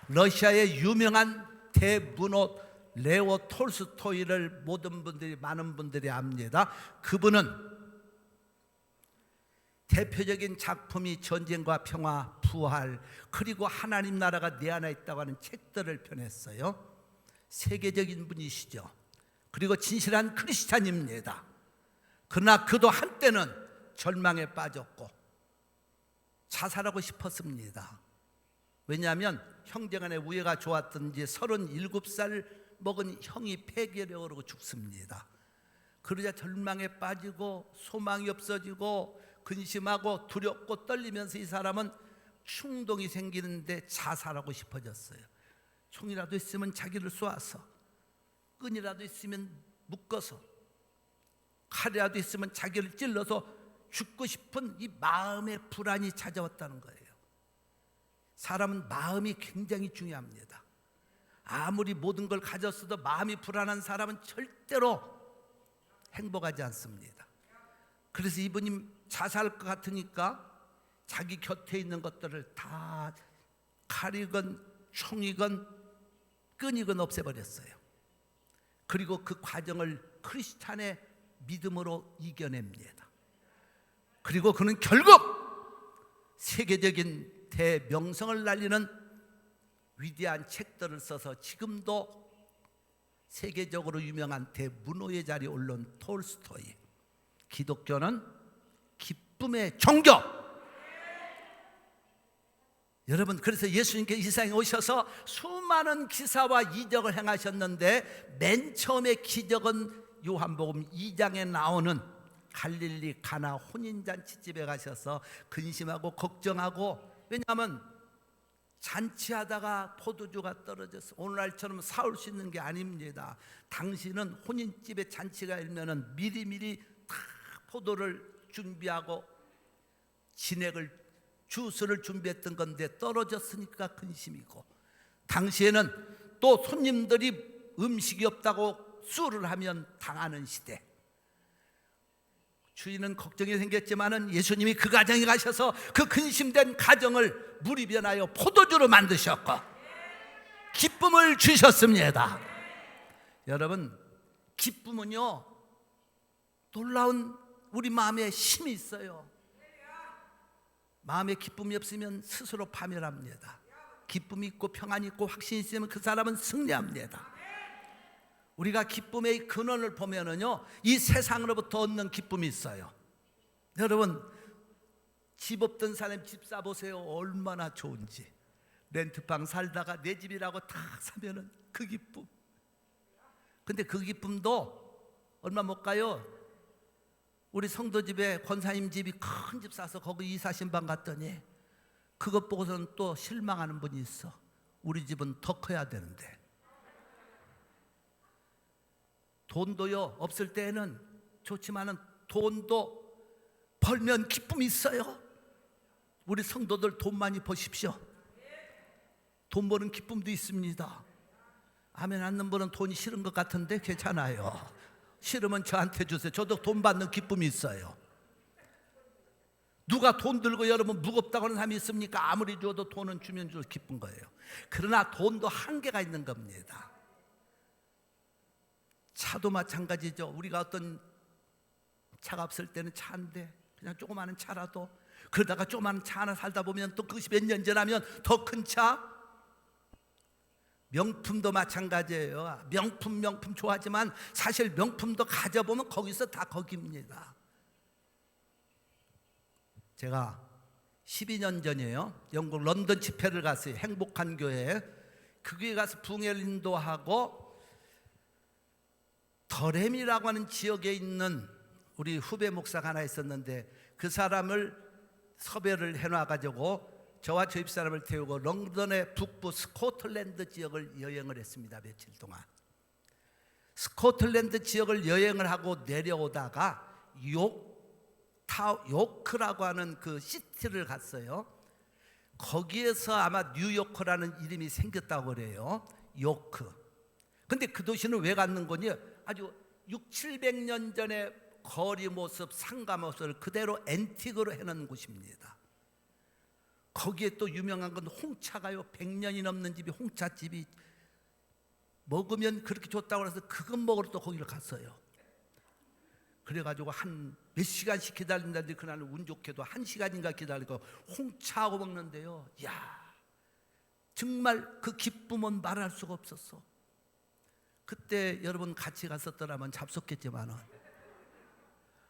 러시아의 유명한 대문호 레오 톨스토이를 많은 분들이 압니다. 그분은 대표적인 작품이 전쟁과 평화, 부활, 그리고 하나님 나라가 내 안에 있다고 하는 책들을 펴냈어요. 세계적인 분이시죠. 그리고 진실한 크리스찬입니다. 그러나 그도 한때는 절망에 빠졌고 자살하고 싶었습니다. 왜냐하면 형제간의 우애가 좋았던지 37살 먹은 형이 폐결에 오르고 죽습니다. 그러자 절망에 빠지고 소망이 없어지고 근심하고 두렵고 떨리면서 이 사람은 충동이 생기는데 자살하고 싶어졌어요. 총이라도 있으면 자기를 쏘아서, 끈이라도 있으면 묶어서, 칼이라도 있으면 자기를 찔러서 죽고 싶은 이 마음의 불안이 찾아왔다는 거예요. 사람은 마음이 굉장히 중요합니다. 아무리 모든 걸 가졌어도 마음이 불안한 사람은 절대로 행복하지 않습니다. 그래서 이분이 자살할 것 같으니까 자기 곁에 있는 것들을 다 칼이건 총이건 끈이건 없애버렸어요. 그리고 그 과정을 크리스찬의 믿음으로 이겨냅니다. 그리고 그는 결국 세계적인 대명성을 날리는 위대한 책들을 써서 지금도 세계적으로 유명한 대문호의 자리에 올라온 톨스토이. 기독교는 기쁨의 종교. 여러분, 그래서 예수님께서 이 세상에 오셔서 수많은 기사와 이적을 행하셨는데 맨 처음에 기적은 요한복음 2장에 나오는 갈릴리 가나 혼인잔치집에 가셔서 근심하고 걱정하고, 왜냐하면 잔치하다가 포도주가 떨어져서 오늘날처럼 사올 수 있는 게 아닙니다. 당시는 혼인집에 잔치가 일면은 미리미리 다 포도를 준비하고 진액을 주스를 준비했던 건데 떨어졌으니까 근심이고, 당시에는 또 손님들이 음식이 없다고 술을 하면 당하는 시대. 주인은 걱정이 생겼지만은 예수님이 그 가정에 가셔서 그 근심된 가정을 물이 변하여 포도주로 만드셨고 기쁨을 주셨습니다. 여러분, 기쁨은요 놀라운 우리 마음에 힘이 있어요. 마음에 기쁨이 없으면 스스로 파멸합니다. 기쁨이 있고 평안이 있고 확신이 있으면 그 사람은 승리합니다. 우리가 기쁨의 근원을 보면은요, 이 세상으로부터 얻는 기쁨이 있어요. 여러분, 집 없던 사람 집 사보세요. 얼마나 좋은지. 렌트방 살다가 내 집이라고 다 사면은 그 기쁨. 근데 그 기쁨도 얼마 못 가요. 우리 성도 집에 권사님 집이 큰 집 사서 거기 이사신방 갔더니 그것 보고서는 또 실망하는 분이 있어. 우리 집은 더 커야 되는데. 돈도요, 없을 때에는 좋지만은 돈도 벌면 기쁨이 있어요. 우리 성도들 돈 많이 버십시오. 돈 버는 기쁨도 있습니다. 아멘 않는 분은 돈이 싫은 것 같은데 괜찮아요. 싫으면 저한테 주세요. 저도 돈 받는 기쁨이 있어요. 누가 돈 들고 여러분 무겁다고 하는 사람이 있습니까? 아무리 줘도 돈은 주면 줄수록 기쁜 거예요. 그러나 돈도 한계가 있는 겁니다. 차도 마찬가지죠. 우리가 어떤 차가 없을 때는 차인데 그냥 조그마한 차라도, 그러다가 조그마한 차 하나 살다 보면 또 그것이 몇 년 지나면 더 큰 차. 명품도 마찬가지예요. 명품 좋아하지만 사실 명품도 가져보면 거기서 다 거기입니다. 제가 12년 전이에요. 영국 런던 집회를 갔어요. 행복한 교회. 그 교회 가서 붕해를 인도하고 더렘이라고 하는 지역에 있는 우리 후배 목사가 하나 있었는데 그 사람을 섭외를 해놔가지고 저와 저희 집사람을 태우고 런던의 북부 스코틀랜드 지역을 여행을 했습니다. 며칠 동안. 스코틀랜드 지역을 여행을 하고 내려오다가 요크라고 하는 그 시티를 갔어요. 거기에서 아마 뉴요크라는 이름이 생겼다고 그래요. 요크. 근데 그 도시는 왜 갔는 거니? 아주 600~700년 전의 거리 모습, 상가 모습을 그대로 앤틱으로 해놓은 곳입니다. 거기에 또 유명한 건 홍차가요. 100년이 넘는 집이 홍차집이 먹으면 그렇게 좋다고 해서 그것 먹으러 또 거기를 갔어요. 그래가지고 한 몇 시간씩 기다린다는데 그날은 운 좋게도 1시간인가 기다리고 홍차하고 먹는데요. 야, 정말 그 기쁨은 말할 수가 없었어. 그때 여러분 같이 갔었더라면 잡섰겠지만은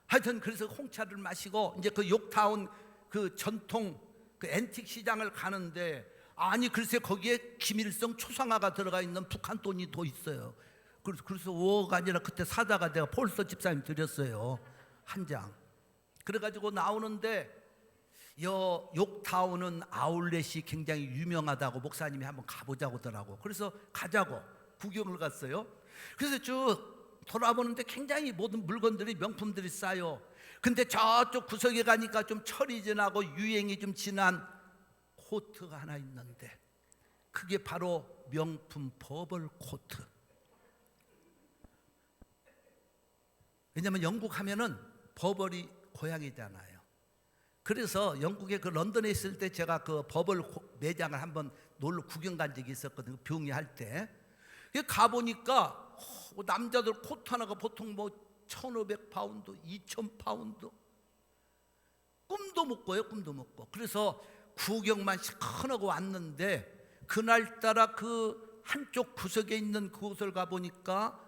하여튼 그래서 홍차를 마시고 이제 그 욕타운 그 전통 그 앤틱 시장을 가는데 아니 글쎄 거기에 김일성 초상화가 들어가 있는 북한 돈이 더 있어요. 그래서 5억 아니라 그때 사다가 내가 폴서 집사님 드렸어요. 한 장. 그래가지고 나오는데 욕타운은 아울렛이 굉장히 유명하다고 목사님이 한번 가보자고 하더라고. 그래서 가자고 구경을 갔어요. 그래서 쭉 돌아보는데 굉장히 모든 물건들이 명품들이 싸요. 근데 저쪽 구석에 가니까 좀 철이 지나고 유행이 좀 지난 코트가 하나 있는데 그게 바로 명품 버벌 코트. 왜냐하면 영국 하면은 버벌이 고향이잖아요. 그래서 영국에 그 런던에 있을 때 제가 그 버벌 매장을 한번 놀러 구경 간 적이 있었거든요. 병이할 때 가보니까 남자들 코트 하나가 보통 뭐 1,500파운드, 2,000파운드 꿈도 못 꿔요. 꿈도 못 꿔. 그래서 구경만 시큰하고 왔는데 그날따라 그 한쪽 구석에 있는 그곳을 가보니까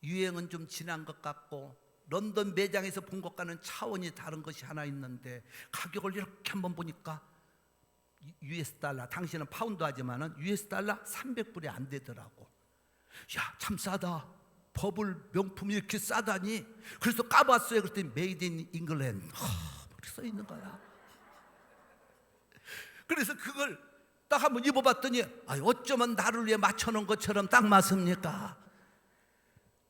유행은 좀 지난 것 같고 런던 매장에서 본 것과는 차원이 다른 것이 하나 있는데 가격을 이렇게 한번 보니까 US 달러, 당신은 파운드 하지만은 US 달러 300불이 안 되더라고. 야, 참 싸다. 버블 명품이 이렇게 싸다니. 그래서 까봤어요. 그랬더니 메이드 인 잉글랜드 이렇게 써 있는 거야. 그래서 그걸 딱 한번 입어봤더니 어쩌면 나를 위해 맞춰놓은 것처럼 딱 맞습니까?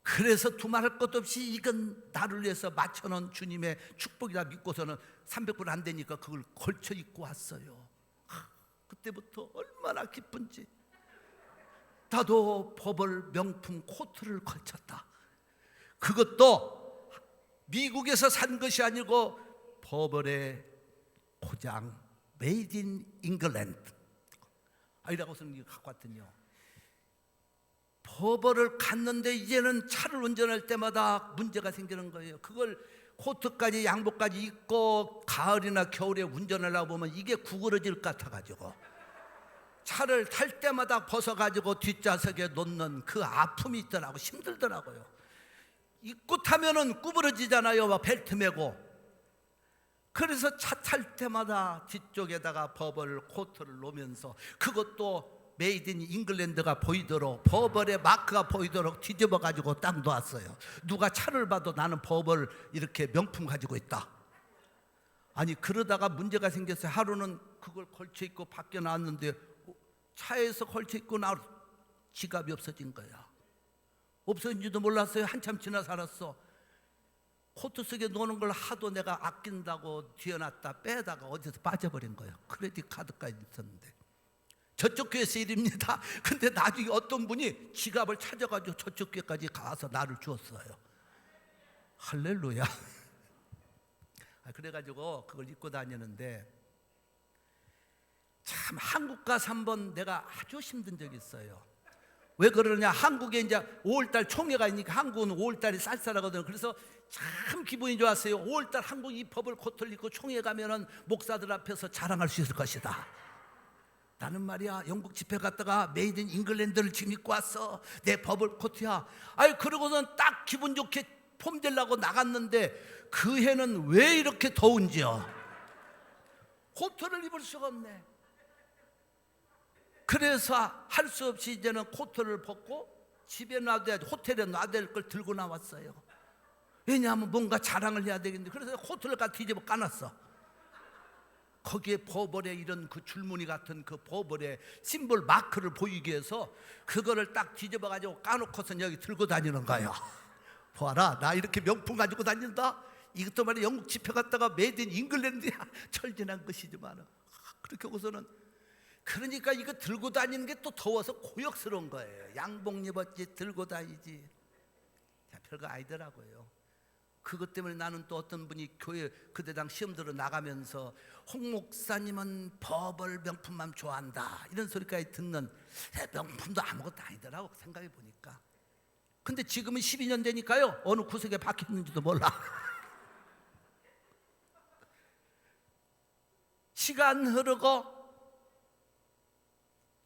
그래서 두말할 것도 없이 이건 나를 위해서 맞춰놓은 주님의 축복이다 믿고서는 300불 안 되니까 그걸 걸쳐 입고 왔어요. 그때부터 얼마나 기쁜지. 나도 버벌 명품 코트를 걸쳤다. 그것도 미국에서 산 것이 아니고 버벌의 고장 메이드 인 잉글랜드 이라고서는 갖고 왔더니요. 버벌을 갔는데 이제는 차를 운전할 때마다 문제가 생기는 거예요. 그걸 코트까지 양복까지 입고 가을이나 겨울에 운전을 하고 보면 이게 구부러질 것 같아가지고 차를 탈 때마다 벗어가지고 뒷좌석에 놓는 그 아픔이 있더라고. 힘들더라고요. 입고 타면은 구부러지잖아요. 막 벨트 매고. 그래서 차 탈 때마다 뒤쪽에다가 버벌 코트를 놓으면서 그것도 메이드 인 잉글랜드가 보이도록 버벌의 마크가 보이도록 뒤집어 가지고 딱 놓았어요. 누가 차를 봐도 나는 버벌 이렇게 명품 가지고 있다. 아니 그러다가 문제가 생겼어요. 하루는 그걸 걸쳐 입고 밖에 나왔는데 차에서 걸쳐 입고 나 지갑이 없어진 거야. 없어진지도 몰랐어요. 한참 지나 살았어. 코트 속에 놓는 걸 하도 내가 아낀다고 뒤어놨다 빼다가 어디서 빠져버린 거예요. 크레딧 카드까지 있었는데. 저쪽 교회에서 일입니다. 근데 나중에 어떤 분이 지갑을 찾아가지고 저쪽 교회까지 가서 나를 주었어요. 할렐루야. 그래가지고 그걸 입고 다니는데 참 한국 가서 한번 내가 아주 힘든 적이 있어요. 왜 그러냐? 한국에 이제 5월달 총회가 있으니까 한국은 5월달이 쌀쌀하거든요. 그래서 참 기분이 좋았어요. 5월달 한국 이 버블 코트를 입고 총회 가면은 목사들 앞에서 자랑할 수 있을 것이다. 나는 말이야 영국 집회 갔다가 메이드 인 잉글랜드를 지금 입고 왔어. 내 버블 코트야. 그러고선 딱 기분 좋게 폼되려고 나갔는데 그 해는 왜 이렇게 더운지요. 코트를 입을 수가 없네. 그래서 할 수 없이 이제는 코트를 벗고 집에 놔둬야지, 호텔에 놔둬야 될 걸 들고 나왔어요. 왜냐하면 뭔가 자랑을 해야 되겠는데. 그래서 코트를 다 뒤집어 까놨어. 거기에 버벌의 이런 그 줄무늬 같은 그 버벌의 심볼 마크를 보이기 위해서 그거를 딱 뒤집어 가지고 까놓고선 여기 들고 다니는 거야. 보아라, 나 이렇게 명품 가지고 다닌다. 이것도 말이야 영국 집회 갔다가 메이드 인 잉글랜드야. 철진한 것이지만 그렇게 하고서는, 그러니까 이거 들고 다니는 게 또 더워서 고역스러운 거예요. 양복 입었지 들고 다니지. 별거 아니더라고요. 그것 때문에 나는 또 어떤 분이 교회 그대당 시험 들어 나가면서 홍 목사님은 버벌 명품만 좋아한다 이런 소리까지 듣는, 명품도 아무것도 아니더라고 생각해 보니까. 근데 지금은 12년 되니까요 어느 구석에 박혔는지도 몰라. 시간 흐르고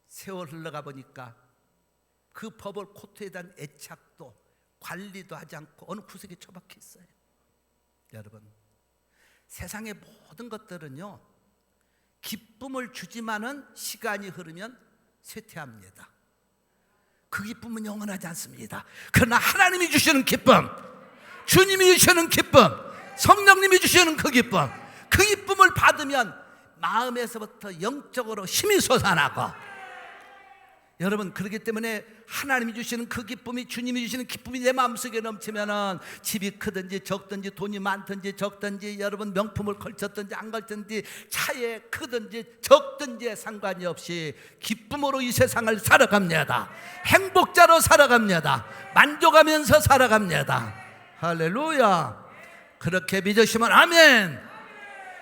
세월 흘러가 보니까 그 버벌 코트에 대한 애착도 관리도 하지 않고 어느 구석에 처박혀 있어요. 여러분, 세상의 모든 것들은요 기쁨을 주지만은 시간이 흐르면 쇠퇴합니다. 그 기쁨은 영원하지 않습니다. 그러나 하나님이 주시는 기쁨, 주님이 주시는 기쁨, 성령님이 주시는 그 기쁨을 받으면 마음에서부터 영적으로 힘이 솟아나고, 여러분 그렇기 때문에 하나님이 주시는 그 기쁨이, 주님이 주시는 기쁨이 내 마음속에 넘치면은 집이 크든지 적든지 돈이 많든지 적든지 여러분 명품을 걸쳤든지 안 걸쳤든지 차에 크든지 적든지에 상관이 없이 기쁨으로 이 세상을 살아갑니다. 행복자로 살아갑니다. 만족하면서 살아갑니다. 할렐루야. 그렇게 믿으시면 아멘.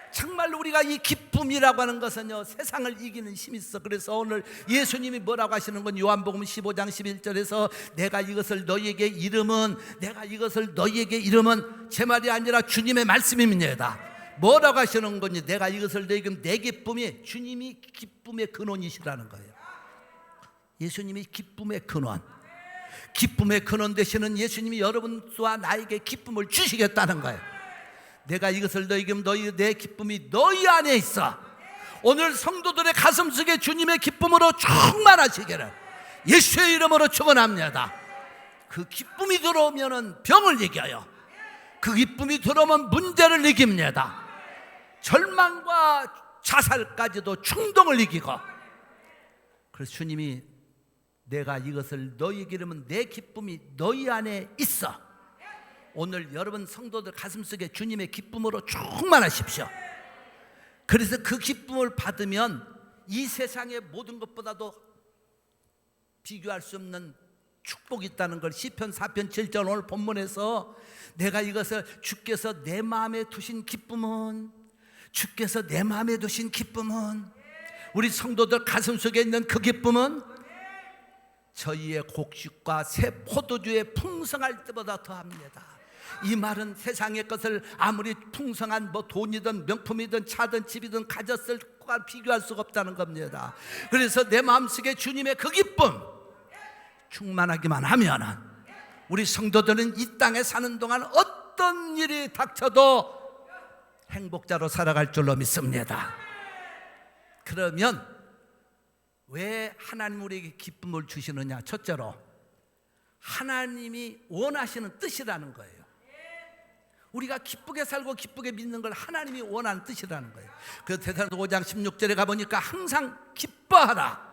정말로 우리가 이 기쁨이라고 하는 것은요 세상을 이기는 힘이 있어. 그래서 오늘 예수님이 뭐라고 하시는 건 요한복음 15장 11절에서 내가 이것을 너희에게 이름은 제 말이 아니라 주님의 말씀입니다. 뭐라고 하시는 건지, 내가 이것을 너희에게, 내 기쁨이, 주님이 기쁨의 근원이시라는 거예요. 예수님이 기쁨의 근원, 기쁨의 근원 되시는 예수님이 여러분과 나에게 기쁨을 주시겠다는 거예요. 내가 이것을 너희에게, 내 기쁨이 너희 안에 있어. 오늘 성도들의 가슴속에 주님의 기쁨으로 충만하시기를 예수의 이름으로 축원합니다. 그 기쁨이 들어오면 병을 이겨요. 그 기쁨이 들어오면 문제를 이깁니다. 절망과 자살까지도 충동을 이기고. 그래서 주님이 내가 이것을 너희에게 이르면 내 기쁨이 너희 안에 있어. 오늘 여러분 성도들 가슴속에 주님의 기쁨으로 충만하십시오. 그래서 그 기쁨을 받으면 이 세상의 모든 것보다도 비교할 수 없는 축복이 있다는 걸 시편 4편 7절 오늘 본문에서, 내가 이것을 주께서 내 마음에 두신 기쁨은, 주께서 내 마음에 두신 기쁨은, 우리 성도들 가슴속에 있는 그 기쁨은 저희의 곡식과 새 포도주의 풍성할 때보다 더합니다. 이 말은 세상의 것을 아무리 풍성한 돈이든 명품이든 차든 집이든 가졌을 것과 비교할 수가 없다는 겁니다. 그래서 내 마음속에 주님의 그 기쁨 충만하기만 하면은 우리 성도들은 이 땅에 사는 동안 어떤 일이 닥쳐도 행복자로 살아갈 줄로 믿습니다. 그러면 왜 하나님 우리에게 기쁨을 주시느냐? 첫째로 하나님이 원하시는 뜻이라는 거예요. 우리가 기쁘게 살고 기쁘게 믿는 걸 하나님이 원하는 뜻이라는 거예요. 그래서 데살로니가 5장 16절에 가보니까 항상 기뻐하라,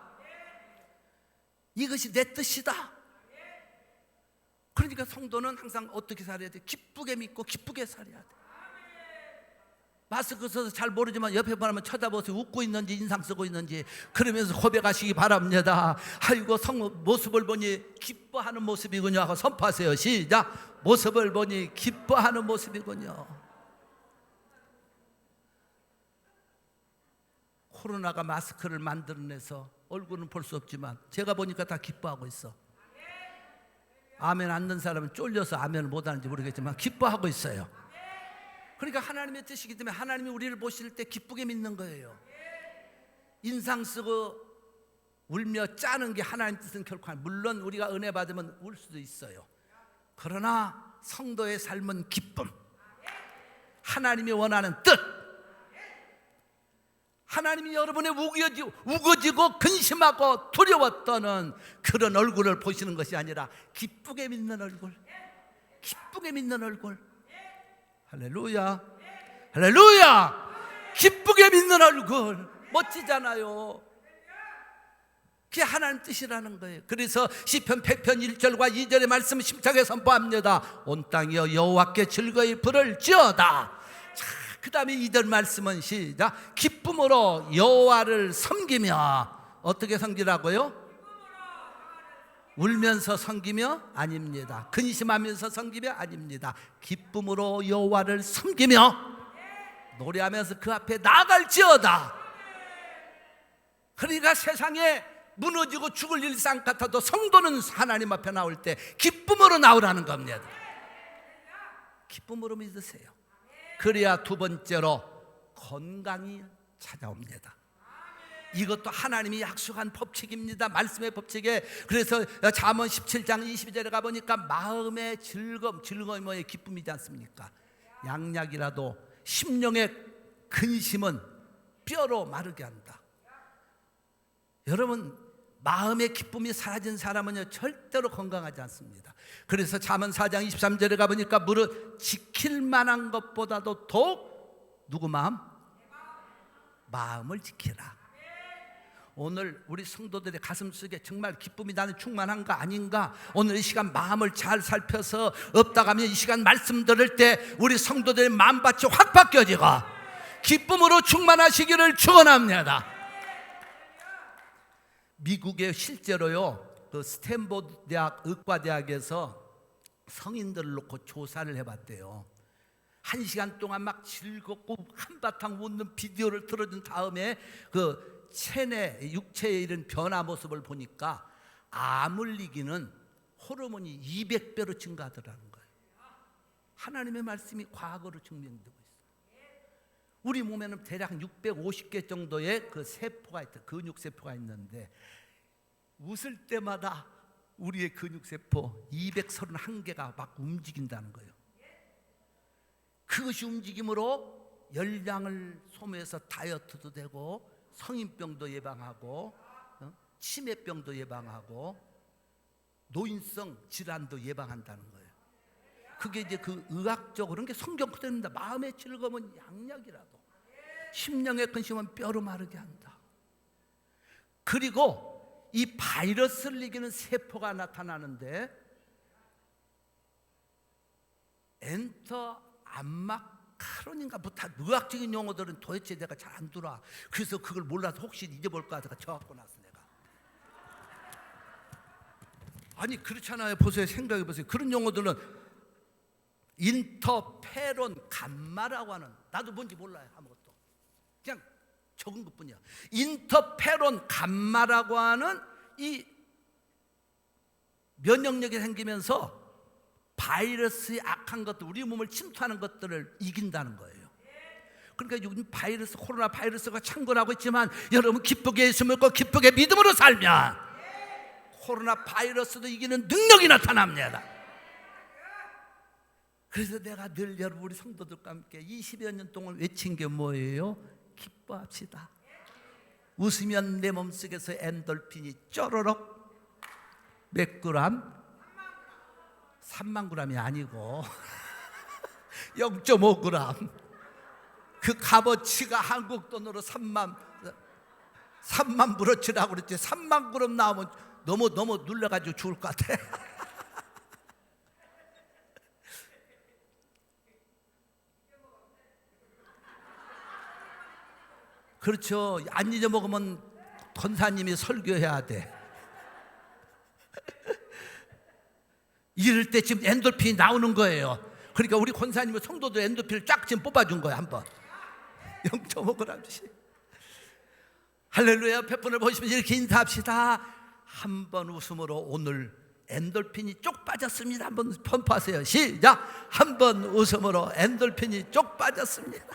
이것이 내 뜻이다. 그러니까 성도는 항상 어떻게 살아야 돼? 기쁘게 믿고 기쁘게 살아야 돼. 마스크 써서 잘 모르지만 옆에 보면 쳐다보세요. 웃고 있는지 인상 쓰고 있는지. 그러면서 고백하시기 바랍니다. 아이고 모습을 보니 기뻐하는 모습이군요 하고 선포하세요. 시작. 모습을 보니 기뻐하는 모습이군요. 코로나가 마스크를 만들어내서 얼굴은 볼 수 없지만 제가 보니까 다 기뻐하고 있어. 아멘 안 넣는 사람은 쫄려서 아멘을 못하는지 모르겠지만 기뻐하고 있어요. 그러니까 하나님의 뜻이기 때문에 하나님이 우리를 보실 때 기쁘게 믿는 거예요. 인상 쓰고 울며 짜는 게 하나님 뜻은 결코 아니에요. 물론 우리가 은혜 받으면 울 수도 있어요. 그러나 성도의 삶은 기쁨, 하나님이 원하는 뜻, 하나님이 여러분의 우거지고 근심하고 두려웠던 그런 얼굴을 보시는 것이 아니라 기쁘게 믿는 얼굴, 기쁘게 믿는 얼굴. 할렐루야, 할렐루야. 기쁘게 믿는 얼굴 멋지잖아요. 그게 하나님 뜻이라는 거예요. 그래서 시편 100편 1절과 2절의 말씀을 심차게 선포합니다. 온 땅이여 여호와께 즐거이 부를지어다. 자, 그 다음에 2절 말씀은 시작. 기쁨으로 여호와를 섬기며. 어떻게 섬기라고요? 울면서 섬기며 아닙니다. 근심하면서 섬기며 아닙니다. 기쁨으로 여호와를 섬기며 노래하면서 그 앞에 나아갈지어다. 그러니까 세상에 무너지고 죽을 일상 같아도 성도는 하나님 앞에 나올 때 기쁨으로 나오라는 겁니다. 기쁨으로 믿으세요. 그래야 두 번째로 건강이 찾아옵니다. 이것도 하나님이 약속한 법칙입니다. 말씀의 법칙에. 그래서 잠언 17장 22절에 가보니까 마음의 즐거움이 뭐예요? 기쁨이지 않습니까? 양약이라도 심령의 근심은 뼈로 마르게 한다. 여러분, 마음의 기쁨이 사라진 사람은요 절대로 건강하지 않습니다. 그래서 잠언 4장 23절에 가보니까 무릇 지킬 만한 것보다도 더욱 누구 마음? 마음을 지키라. 오늘 우리 성도들의 가슴속에 정말 기쁨이 나는 충만한가 아닌가, 오늘 이 시간 마음을 잘 살펴서 없다 가면 이 시간 말씀 들을 때 우리 성도들의 마음밭이 확 바뀌어지고 기쁨으로 충만하시기를 축원합니다. 미국에 실제로요 그 스탠포드 대학 의과대학에서 성인들을 놓고 조사를 해봤대요. 1시간 동안 막 즐겁고 한바탕 웃는 비디오를 틀어준 다음에 그 체내 육체의 이런 변화 모습을 보니까 암 흘리기는 호르몬이 200배로 증가하더라는 거예요. 하나님의 말씀이 과거로 증명되고 있어요. 우리 몸에는 대략 650개 정도의 그 세포가 있다, 근육 세포가 있는데 웃을 때마다 우리의 근육 세포 231개가 막 움직인다는 거예요. 그것이 움직임으로 열량을 소모해서 다이어트도 되고 성인병도 예방하고 치매병도 예방하고 노인성 질환도 예방한다는 거예요. 그게 이제 그 의학적으로 그런 게 성경 그대로입니다. 마음의 즐거움은 양약이라도 심령의 근심은 뼈로 마르게 한다. 그리고 이 바이러스를 이기는 세포가 나타나는데 엔터 암막카론인가 뭐 다 의학적인 용어들은 도대체 내가 잘 안 들어와. 그래서 그걸 몰라서 혹시 잊어볼까 하다가 적고 나서 내가 아니 그렇잖아요. 보세요. 생각해 보세요. 그런 용어들은 인터페론 감마라고 하는, 나도 뭔지 몰라요. 아무것도 그냥 적은 것뿐이야. 인터페론 감마라고 하는 이 면역력이 생기면서 바이러스의 악한 것들, 우리 몸을 침투하는 것들을 이긴다는 거예요. 그러니까 요즘 바이러스, 코로나 바이러스가 창궐하고 있지만 여러분 기쁘게 예수 믿고 기쁘게 믿음으로 살면 코로나 바이러스도 이기는 능력이 나타납니다. 그래서 내가 늘 여러분 우리 성도들과 함께 20여 년 동안 외친 게 뭐예요? 기뻐합시다. 웃으면 내 몸속에서 엔돌핀이 쪼로록 몇 그램? 3만 그램이 아니고 0.5g. 그 값어치가 한국 돈으로 3만 브로치라고 그랬지. 3만 그램 나오면 너무 눌려가지고 죽을 것 같아. 그렇죠. 안 잊어먹으면 권사님이 설교해야 돼. 이럴 때 지금 엔돌핀이 나오는 거예요. 그러니까 우리 권사님은 성도들 엔돌핀을 쫙 지금 뽑아준 거예요. 한번 0.5g씩. 할렐루야. 100분을 보시면 이렇게 인사합시다. 한 번 웃음으로 오늘 엔돌핀이 쪽 빠졌습니다. 한번 펌프하세요. 시작. 한 번 웃음으로 엔돌핀이 쪽 빠졌습니다.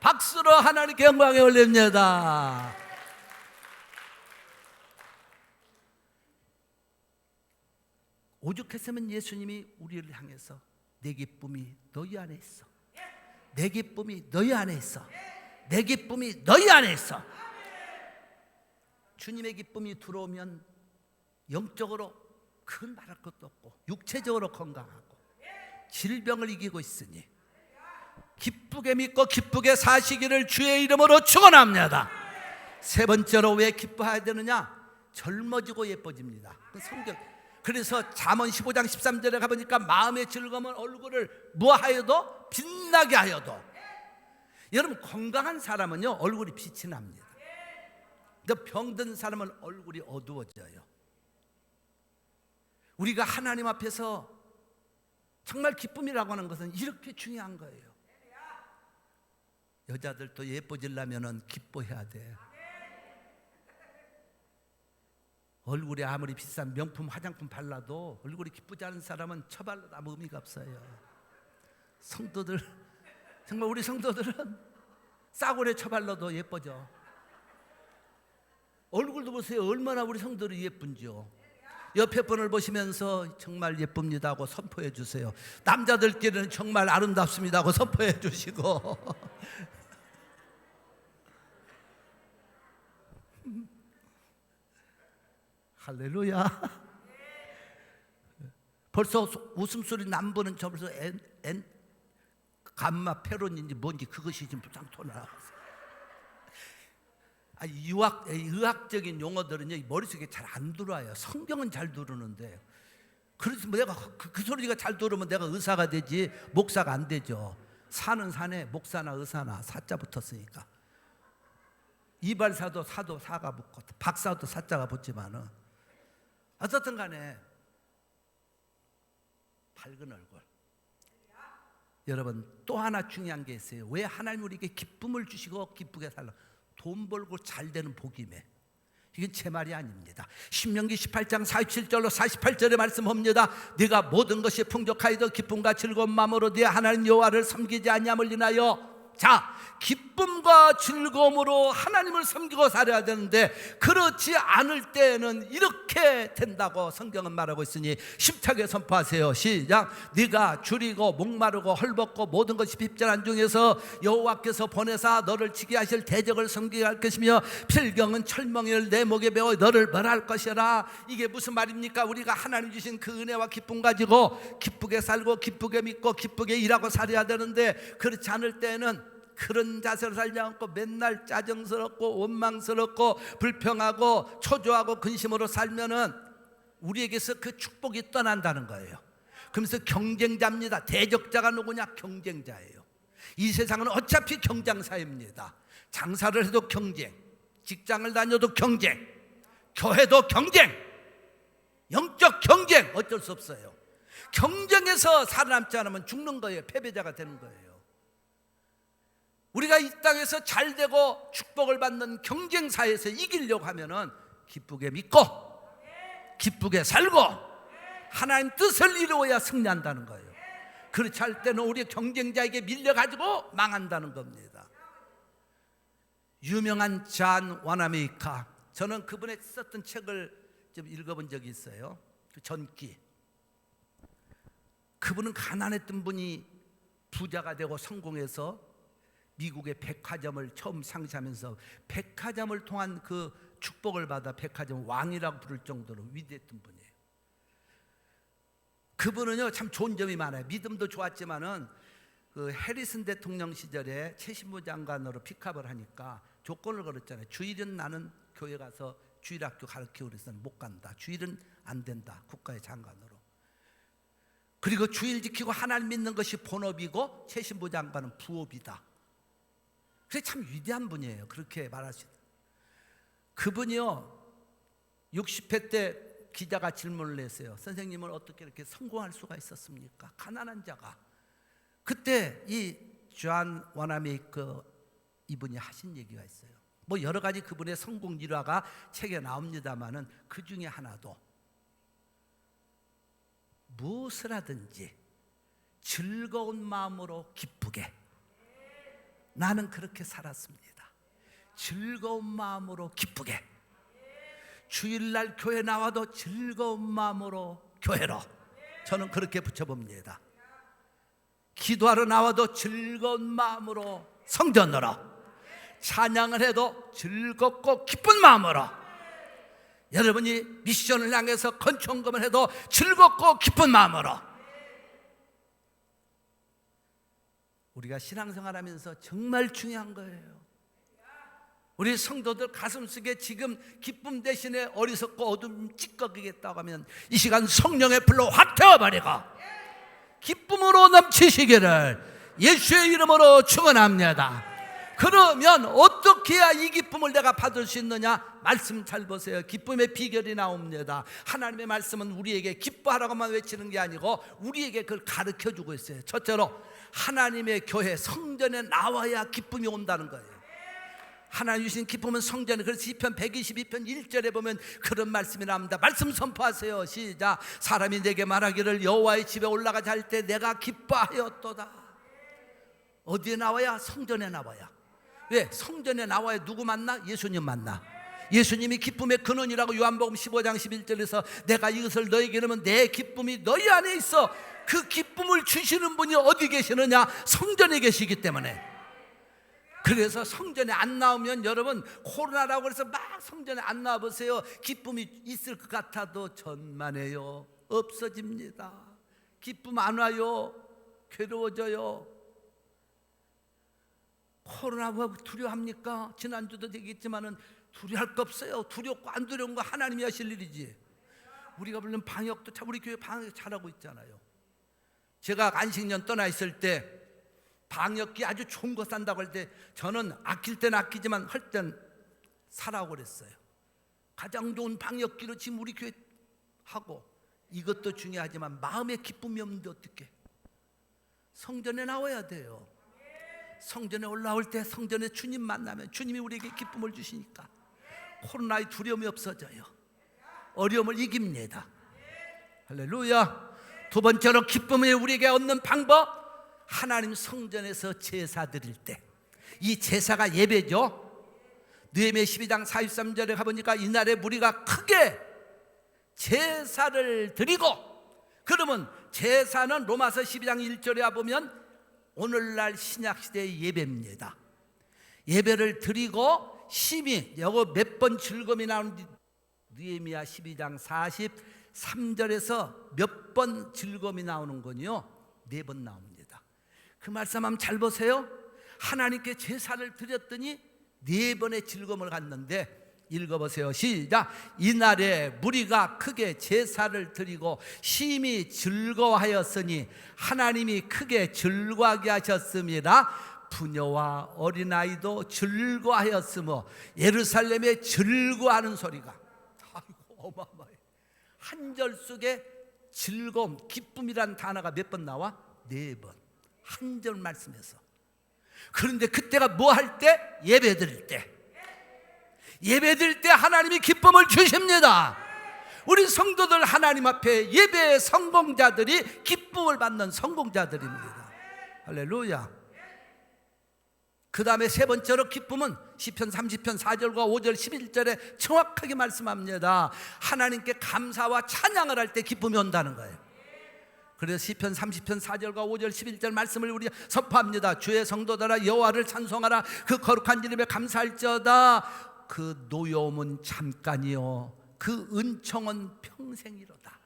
박수로 하나님께 영광에 올립니다. 오죽했으면 예수님이 우리를 향해서 내 기쁨이 너희 안에 있어, 내 기쁨이 너희 안에 있어, 내 기쁨이 너희 안에 있어. 주님의 기쁨이 들어오면 영적으로 큰 말할 것도 없고 육체적으로 건강하고 질병을 이기고 있으니 기쁘게 믿고 기쁘게 사시기를 주의 이름으로 축원합니다. 세 번째로 왜 기뻐해야 되느냐? 젊어지고 예뻐집니다. 그 성경. 그래서 잠언 15장 13절에 가보니까 마음의 즐거움은 얼굴을 무하여도 빛나게 하여도. 여러분 건강한 사람은요 얼굴이 빛이 납니다. 근데 병든 사람은 얼굴이 어두워져요. 우리가 하나님 앞에서 정말 기쁨이라고 하는 것은 이렇게 중요한 거예요. 여자들도 예뻐지려면 기뻐해야 돼. 얼굴에 아무리 비싼 명품 화장품 발라도 얼굴이 기쁘지 않은 사람은 처발라도 아무 의미가 없어요. 성도들, 정말 우리 성도들은 싸구려 처발라도 예뻐져. 얼굴도 보세요. 얼마나 우리 성도들이 예쁜지요. 옆에 분을 보시면서 정말 예쁩니다 하고 선포해 주세요. 남자들끼리는 정말 아름답습니다 하고 선포해 주시고. 할렐루야. 벌써 웃음소리 남보는 저 벌써 감마 페론인지 뭔지 그것이 지금 부상토 나왔어요. 의학적인 용어들은요 머릿속에 잘 안 들어와요. 성경은 잘 들으는데. 그래서 내가 그 소리가 잘 들으면 내가 의사가 되지 목사가 안 되죠. 사는 산에 목사나 의사나 사자 붙었으니까. 이발사도 사가 붙고 박사도 사자가 붙지만은 어떻든 간에 밝은 얼굴. 여러분 또 하나 중요한 게 있어요. 왜 하나님 우리에게 기쁨을 주시고 기쁘게 살라? 돈 벌고 잘 되는 복임에. 이건 제 말이 아닙니다. 신명기 18장 47절로 48절에 말씀합니다. 네가 모든 것이 풍족하여도 기쁨과 즐거운 마음으로 네 하나님 여호와를 섬기지 아니함을 인하여. 자, 기쁨과 즐거움으로 하나님을 섬기고 살아야 되는데 그렇지 않을 때에는 이렇게 된다고 성경은 말하고 있으니 힘차게 선포하세요. 시작. 네가 줄이고 목마르고 헐벗고 모든 것이 핍절한 중에서 여호와께서 보내사 너를 지게 하실 대적을 섬기게 할 것이며 필경은 철멍이를 내 목에 베어 너를 멸할 것이라. 이게 무슨 말입니까? 우리가 하나님 주신 그 은혜와 기쁨 가지고 기쁘게 살고 기쁘게 믿고 기쁘게 일하고 살아야 되는데 그렇지 않을 때는 그런 자세로 살지 않고 맨날 짜증스럽고 원망스럽고 불평하고 초조하고 근심으로 살면은 우리에게서 그 축복이 떠난다는 거예요. 그러면서 경쟁자입니다. 대적자가 누구냐? 경쟁자예요. 이 세상은 어차피 경쟁사입니다. 장사를 해도 경쟁, 직장을 다녀도 경쟁, 교회도 경쟁, 영적 경쟁. 어쩔 수 없어요. 경쟁에서 살아남지 않으면 죽는 거예요. 패배자가 되는 거예요. 우리가 이 땅에서 잘되고 축복을 받는 경쟁사에서 이기려고 하면은 기쁘게 믿고 기쁘게 살고 하나님 뜻을 이루어야 승리한다는 거예요. 그렇지 않을 때는 우리 경쟁자에게 밀려가지고 망한다는 겁니다. 유명한 잔 와나메이카, 저는 그분의 썼던 책을 좀 읽어본 적이 있어요. 그 전기. 그분은 가난했던 분이 부자가 되고 성공해서 미국의 백화점을 처음 상시하면서 백화점을 통한 그 축복을 받아 백화점 왕이라고 부를 정도로 위대했던 분이에요. 그분은요 참 좋은 점이 많아요. 믿음도 좋았지만은 그 해리슨 대통령 시절에 최신부 장관으로 픽업을 하니까 조건을 걸었잖아요. 주일은 나는 교회 가서 주일학교 가르치고 그래서는 못 간다. 주일은 안 된다. 국가의 장관으로. 그리고 주일 지키고 하나님 믿는 것이 본업이고 최신부 장관은 부업이다. 그게 참 위대한 분이에요. 그렇게 말하시다. 그분이요 60회 때 기자가 질문을 했어요. 선생님은 어떻게 이렇게 성공할 수가 있었습니까? 가난한 자가. 그때 이 존 와나메이커 이분이 하신 얘기가 있어요. 뭐 여러 가지 그분의 성공 일화가 책에 나옵니다만은 그 중에 하나도 무엇을 하든지 즐거운 마음으로 기쁘게. 나는 그렇게 살았습니다. 즐거운 마음으로 기쁘게. 주일날 교회 나와도 즐거운 마음으로 교회로. 저는 그렇게 붙여봅니다. 기도하러 나와도 즐거운 마음으로 성전으로. 찬양을 해도 즐겁고 기쁜 마음으로. 여러분이 미션을 향해서 건축금을 해도 즐겁고 기쁜 마음으로. 우리가 신앙생활하면서 정말 중요한 거예요. 우리 성도들 가슴속에 지금 기쁨 대신에 어리석고 어둠 찌꺼기겠다고 하면 이 시간 성령의 불로 확 태워버리고 기쁨으로 넘치시기를 예수의 이름으로 축원합니다. 그러면 어떤 어떻게 해야 이 기쁨을 내가 받을 수 있느냐? 말씀 잘 보세요. 기쁨의 비결이 나옵니다. 하나님의 말씀은 우리에게 기뻐하라고만 외치는 게 아니고 우리에게 그걸 가르쳐주고 있어요. 첫째로 하나님의 교회 성전에 나와야 기쁨이 온다는 거예요. 하나님 주신 기쁨은 성전에. 그래서 시편 122편 1절에 보면 그런 말씀이 나옵니다. 말씀 선포하세요. 시작. 사람이 내게 말하기를 여호와의 집에 올라가자 할 때 내가 기뻐하였도다. 어디에 나와야? 성전에 나와야. 왜? 성전에 나와야 누구 만나? 예수님 만나. 예수님이 기쁨의 근원이라고 요한복음 15장 11절에서 내가 이것을 너에게 이르면 내 기쁨이 너희 안에 있어. 그 기쁨을 주시는 분이 어디 계시느냐? 성전에 계시기 때문에. 그래서 성전에 안 나오면 여러분 코로나라고 해서 막 성전에 안 나와 보세요. 기쁨이 있을 것 같아도 전만해요. 없어집니다. 기쁨 안 와요. 괴로워져요. 코로나 뭐 두려워합니까? 지난주도 얘기했지만은 두려워할 거 없어요. 두렵고 안 두려운 거 하나님이 하실 일이지. 우리가 물론 방역도 참 우리 교회 방역 잘하고 있잖아요. 제가 안식년 떠나 있을 때 방역기 아주 좋은 거 산다고 할 때 저는 아낄 땐 아끼지만 할 땐 사라고 그랬어요. 가장 좋은 방역기로 지금 우리 교회 하고, 이것도 중요하지만 마음에 기쁨이 없는데 어떻게? 성전에 나와야 돼요. 성전에 올라올 때 성전에 주님 만나면 주님이 우리에게 기쁨을 주시니까 코로나의 두려움이 없어져요. 어려움을 이깁니다. 할렐루야. 두 번째로 기쁨을 우리에게 얻는 방법, 하나님 성전에서 제사 드릴 때, 이 제사가 예배죠. 느헤미야 12장 43절에 가보니까 이날에 무리가 크게 제사를 드리고, 그러면 제사는 로마서 12장 1절에 보면 오늘날 신약시대의 예배입니다. 예배를 드리고 심히 여기 몇 번 즐거움이 나오는지 느헤미야 12장 43절에서 몇 번 즐거움이 나오는 건요? 4번 나옵니다. 그 말씀 한번 잘 보세요. 하나님께 제사를 드렸더니 4번의 즐거움을 갖는데, 읽어보세요. 시작. 이날에 무리가 크게 제사를 드리고 심히 즐거워하였으니 하나님이 크게 즐거워하게 하셨음이라. 부녀와 어린아이도 즐거워하였으며 예루살렘에 즐거워하는 소리가. 아이고 어마어마해. 한 절 속에 즐거움, 기쁨이란 단어가 몇 번 나와? 4번. 한 절 말씀에서. 그런데 그때가 뭐 할 때? 예배 드릴 때. 예배 드릴 때 하나님이 기쁨을 주십니다. 우리 성도들 하나님 앞에 예배의 성공자들이 기쁨을 받는 성공자들입니다. 할렐루야. 그 다음에 세 번째로 기쁨은 시편 30편 4절과 5절 11절에 정확하게 말씀합니다. 하나님께 감사와 찬양을 할 때 기쁨이 온다는 거예요. 그래서 시편 30편 4절과 5절 11절 말씀을 우리가 선포합니다. 주의 성도들아 여호와를 찬송하라. 그 거룩한 이름에 감사할지어다. 그 노여움은 잠깐이요 그 은총은 평생이로다.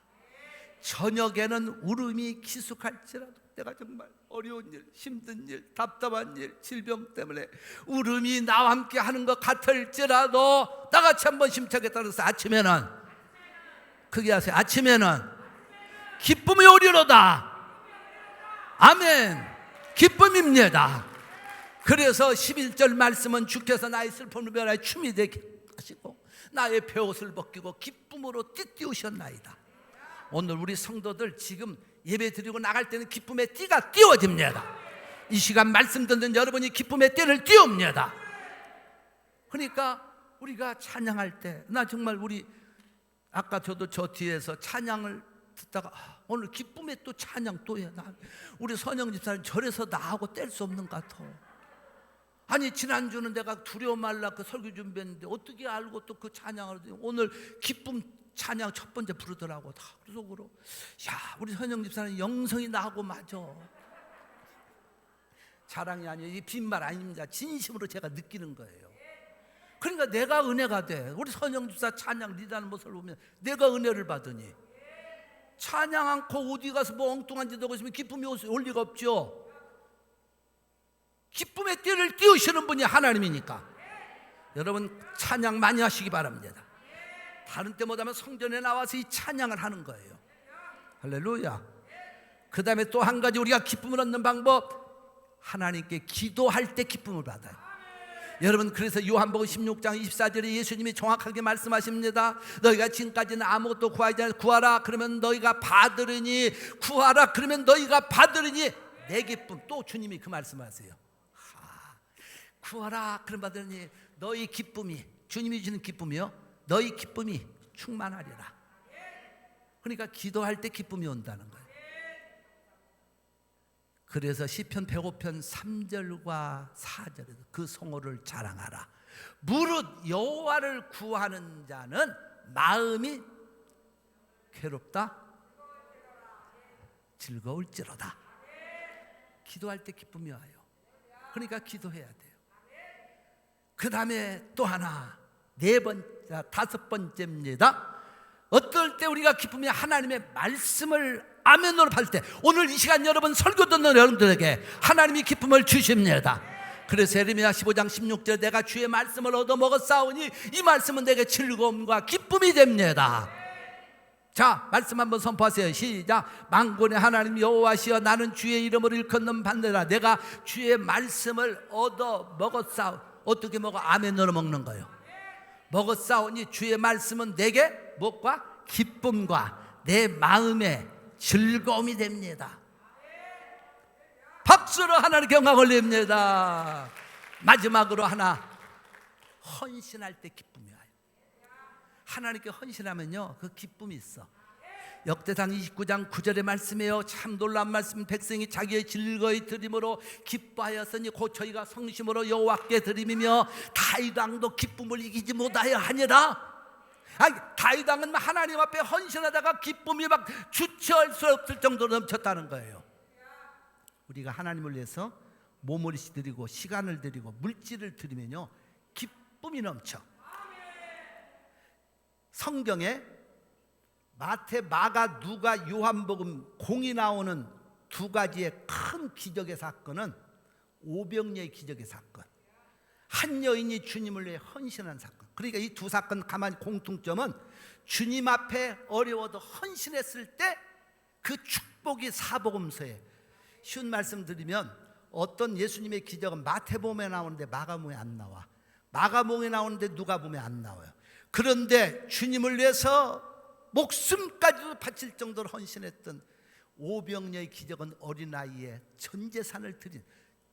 저녁에는 울음이 기숙할지라도, 내가 정말 어려운 일, 힘든 일, 답답한 일, 질병 때문에 울음이 나와 함께 하는 것 같을지라도 나같이 한번 심차게 따라서 아침에는, 크게 하세요. 아침에는 기쁨이 오리로다. 아멘. 기쁨입니다. 그래서 11절 말씀은 주께서 나의 슬픔을 변하여 춤이 되게 하시고 나의 베옷을 벗기고 기쁨으로 띠띠우셨나이다. 오늘 우리 성도들 지금 예배 드리고 나갈 때는 기쁨의 띠가 띄워집니다. 이 시간 말씀 듣는 여러분이 기쁨의 띠를 띄웁니다. 그러니까 우리가 찬양할 때, 나 정말 우리 아까 저도 저 뒤에서 찬양을 듣다가 오늘 기쁨의 또 찬양 또 해. 우리 선영 집사님 절에서 나하고 뗄 수 없는 것 같아. 아니 지난주는 내가 두려워 말라 그 설교 준비했는데 어떻게 알고 또 그 찬양을 오늘 기쁨 찬양 첫 번째 부르더라고. 다 속으로 야 우리 선영 집사는 영성이 나하고 맞아. 자랑이 아니에요. 이 빈말 아닙니다. 진심으로 제가 느끼는 거예요. 그러니까 내가 은혜가 돼. 우리 선영 집사 찬양 리드하는 모습을 보면 내가 은혜를 받으니, 찬양 않고 어디 가서 뭐 엉뚱한 짓 하고 있으면 기쁨이 올 리가 없죠. 기쁨의 띠를 띄우시는 분이 하나님이니까 여러분 찬양 많이 하시기 바랍니다. 다른 때 못하면 성전에 나와서 이 찬양을 하는 거예요. 할렐루야. 그 다음에 또 한 가지 우리가 기쁨을 얻는 방법, 하나님께 기도할 때 기쁨을 받아요. 여러분, 그래서 요한복음 16장 24절에 예수님이 정확하게 말씀하십니다. 너희가 지금까지는 아무것도 구하지 않아 구하라 그러면 너희가 받으리니, 구하라 그러면 너희가 받으리니 내 기쁨. 또 주님이 그 말씀하세요. 구하라 그럼 받으리니 너희 기쁨이, 주님이 주는 기쁨이요, 너희 기쁨이 충만하리라. 그러니까 기도할 때 기쁨이 온다는 거예요. 그래서 시편 105편 3절과 4절에서 그 성호를 자랑하라. 무릇 여호와를 구하는 자는 마음이 괴롭다 즐거울지로다. 기도할 때 기쁨이 와요. 그러니까 기도해야 돼요. 그 다음에 또 하나, 다섯 번째입니다. 어떨 때 우리가 기쁨이, 하나님의 말씀을 아멘으로 받을 때, 오늘 이 시간 여러분 설교 듣는 여러분들에게 하나님이 기쁨을 주십니다. 그래서 예레미야 15장 16절 내가 주의 말씀을 얻어 먹었사오니 이 말씀은 내게 즐거움과 기쁨이 됩니다. 자, 말씀 한번 선포하세요. 시작. 만군의 하나님 여호와시여 나는 주의 이름을 일컫는 반대라. 내가 주의 말씀을 얻어 먹었사오. 어떻게 먹어? 아멘으로 먹는 거예요. 먹었사오니 주의 말씀은 내게 무엇과? 기쁨과 내 마음에 즐거움이 됩니다. 박수로 하나님께 영광 올립니다. 마지막으로 하나, 헌신할 때 기쁨이 와요. 하나님께 헌신하면요 그 기쁨이 있어. 역대상 29장 9절의 말씀이에요. 참 놀라운 말씀. 백성이 자기의 즐거이 드림으로 기뻐하였으니 곧 저희가 성심으로 여호와께 드림이며 다윗 왕도 기쁨을 이기지 못하여 하니라. 다윗 왕은 하나님 앞에 헌신하다가 기쁨이 막 주체할 수 없을 정도로 넘쳤다는 거예요. 우리가 하나님을 위해서 몸을 드리고 시간을 드리고 물질을 드리면요 기쁨이 넘쳐. 성경에 마태, 마가, 누가, 요한복음 공이 나오는 두 가지의 큰 기적의 사건은 오병이어의 기적의 사건, 한 여인이 주님을 위해 헌신한 사건. 그러니까 이 두 사건 가만히 공통점은 주님 앞에 어려워도 헌신했을 때 그 축복이 사복음서에. 쉬운 말씀 드리면 어떤 예수님의 기적은 마태복음에 나오는데 마가복음에 안 나와, 마가복음에 나오는데 누가복음에 안 나와요. 그런데 주님을 위해서 목숨까지도 바칠 정도로 헌신했던 오병이어의 기적은 어린아이의 전 재산을 드린,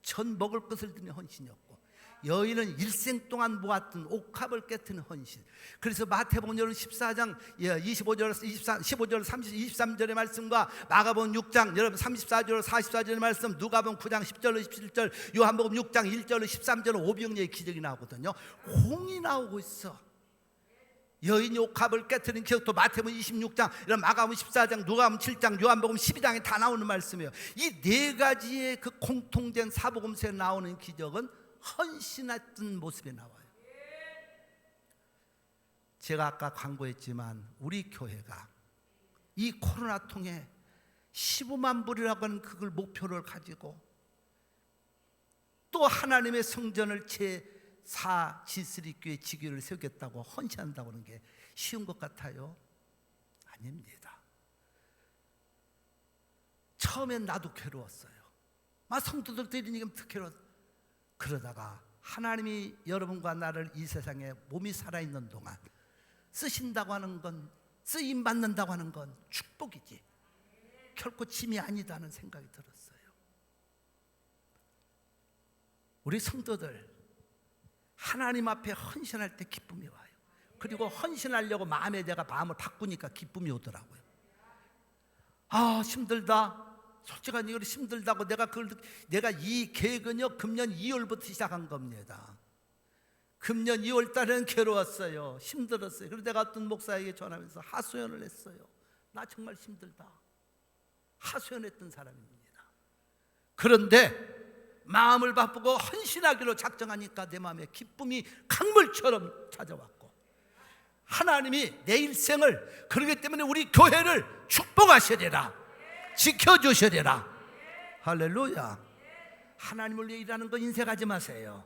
전 먹을 것을 드린 헌신이었고, 여인은 일생 동안 모았던 옥합을 깨트린 헌신. 그래서 마태복음 14장 15절 23절의 말씀과 마가복음 6장 여러분 34절 44절의 말씀, 누가복음 9장 10절로 17절, 요한복음 6장 1절로 13절로 오병이어의 기적이 나오거든요. 공이 나오고 있어. 여인이 옥합을 깨트린 기억도 마태복음 26장, 이런 마가복음 14장, 누가복음 7장, 요한복음 12장에 다 나오는 말씀이에요. 이 네 가지의 그 공통된 사복음서에 나오는 기적은 헌신했던 모습에 나와요. 제가 아까 광고했지만 우리 교회가 이 코로나 통해 15만 불이라고 하는 그걸 목표를 가지고 또 하나님의 성전을 제4 G3교회 지교를 세우겠다고 헌신한다고 하는 게 쉬운 것 같아요? 아닙니다. 처음엔 나도 괴로웠어요. 성도들 드리니까 괴로웠어요. 그러다가 하나님이 여러분과 나를 이 세상에 몸이 살아있는 동안 쓰신다고 하는 건, 쓰임 받는다고 하는 건 축복이지 결코 짐이 아니다는 생각이 들었어요. 우리 성도들 하나님 앞에 헌신할 때 기쁨이 와요. 그리고 헌신하려고 마음에 내가 마음을 바꾸니까 기쁨이 오더라고요. 힘들다. 솔직한 이유로 힘들다고 내가 이 계획은요 금년 2월부터 시작한 겁니다. 금년 2월 달에는 괴로웠어요. 힘들었어요. 그래서 내가 어떤 목사에게 전화하면서 하소연을 했어요. 나 정말 힘들다. 하소연했던 사람입니다. 그런데 마음을 바꾸고 헌신하기로 작정하니까 내 마음에 기쁨이 강물처럼 찾아왔고, 하나님이 내 일생을, 그렇기 때문에 우리 교회를 축복하시리라, 지켜주시리라. 할렐루야. 하나님을 위해 일하는 거 인색하지 마세요.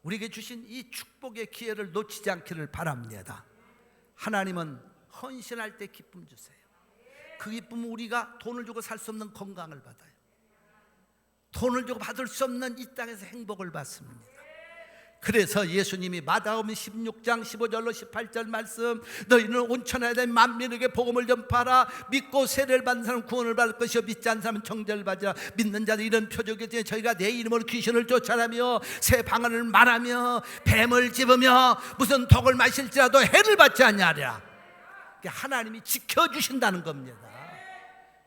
우리에게 주신 이 축복의 기회를 놓치지 않기를 바랍니다. 하나님은 헌신할 때 기쁨 주세요. 그 기쁨은 우리가 돈을 주고 살 수 없는 건강을 받아요. 돈을 주고 받을 수 없는 이 땅에서 행복을 받습니다. 그래서 예수님이 마가복음 16장 15절로 18절 말씀, 너희는 온천에 대한 만민에게 복음을 전파하라. 믿고 세례를 받는 사람은 구원을 받을 것이요 믿지 않는 사람은 정죄를 받으라. 믿는 자는 이런 표적이 있으니 저희가 내 이름으로 귀신을 쫓아내며 새 방언을 말하며 뱀을 집으며 무슨 독을 마실지라도 해를 받지 아니하리라. 하나님이 지켜주신다는 겁니다.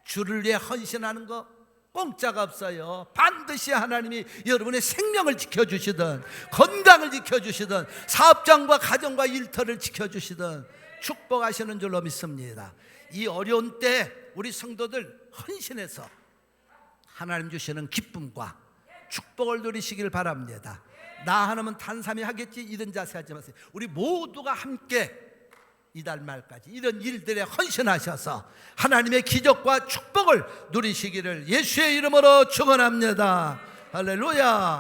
주를 위해 헌신하는 거 공짜가 없어요. 반드시 하나님이 여러분의 생명을 지켜주시든 건강을 지켜주시든 사업장과 가정과 일터를 지켜주시든 축복하시는 줄로 믿습니다. 이 어려운 때 우리 성도들 헌신해서 하나님 주시는 기쁨과 축복을 누리시길 바랍니다. 나 하나면 단삼이 하겠지 이런 자세 하지 마세요. 우리 모두가 함께 이달 말까지 이런 일들에 헌신하셔서 하나님의 기적과 축복을 누리시기를 예수의 이름으로 축원합니다. 할렐루야.